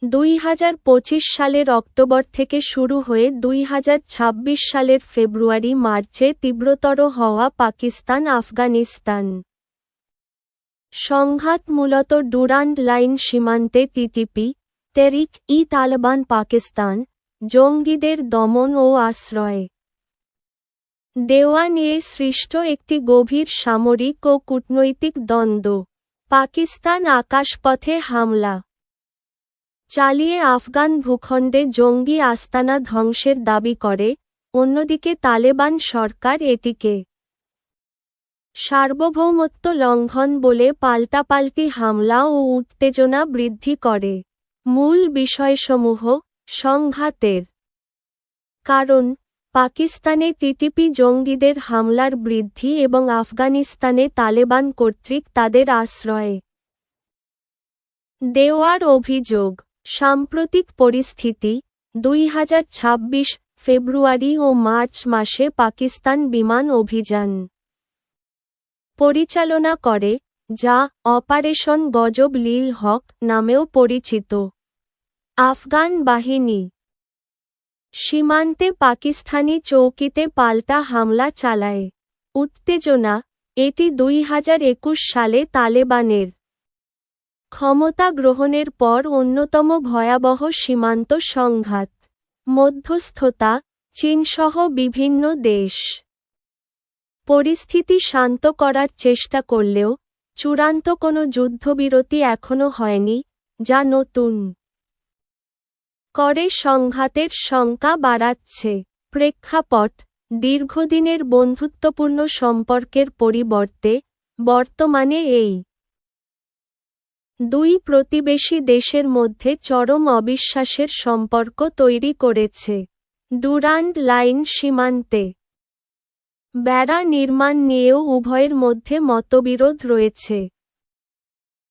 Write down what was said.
2025 সালের অক্টোবর থেকে শুরু হয়ে 2026 সালের ফেব্রুয়ারি-মার্চে তীব্রতর হওয়া পাকিস্তান-আফগানিস্তান সংঘাত মূলত ডুরান্ড লাইন সীমান্তে টিটিপি-তেহরিক-ই-তালেবান পাকিস্তান জঙ্গিদের দমন ও আশ্রয় দেওয়া নিয়ে সৃষ্ট একটি গভীর সামরিক ও কূটনৈতিক দ্বন্দ্ব। পাকিস্তান আকাশপথে হামলা চালিয়ে আফগান ভূখণ্ডে জঙ্গি আস্তানা ধ্বংসের দাবি করে, অন্যদিকে তালেবান সরকার এটিকে সার্বভৌমত্ব লঙ্ঘন বলে পাল্টাপাল্টি হামলা ও উত্তেজনা বৃদ্ধি করে। মূল বিষয়সমূহ সংঘাতের কারণ পাকিস্তানে টিটিপি জঙ্গিদের হামলার বৃদ্ধি এবং আফগানিস্তানে তালেবান কর্তৃক তাদের আশ্রয় দেওয়ার অভিযোগ। সাম্প্রতিক পরিস্থিতি 2026 ফেব্রুয়ারি ও মার্চ মাসে পাকিস্তান বিমান অভিযান পরিচালনা করে, যা অপারেশন গজব লিল হক নামেও পরিচিত। আফগান বাহিনী সীমান্তে পাকিস্তানি চৌকিতে পাল্টা হামলা চালায়। উত্তেজনা এটি 2021 সালে তালেবানের ক্ষমতা গ্রহণের পর অন্যতম ভয়াবহ সীমান্ত সংঘাত। মধ্যস্থতা চীনসহ বিভিন্ন দেশ পরিস্থিতি শান্ত করার চেষ্টা করলেও চূড়ান্ত কোনো যুদ্ধবিরতি এখনও হয়নি, যা নতুন করে সংঘাতের শঙ্কা বাড়াচ্ছে। প্রেক্ষাপট দীর্ঘদিনের বন্ধুত্বপূর্ণ সম্পর্কের পরিবর্তে বর্তমানে এই দুই প্রতিবেশী দেশের মধ্যে চরম অবিশ্বাসের সম্পর্ক তৈরি করেছে। ডুরান্ড লাইন সীমান্তে বেড়া নির্মাণ নিয়েও উভয়ের মধ্যে মতবিরোধ রয়েছে।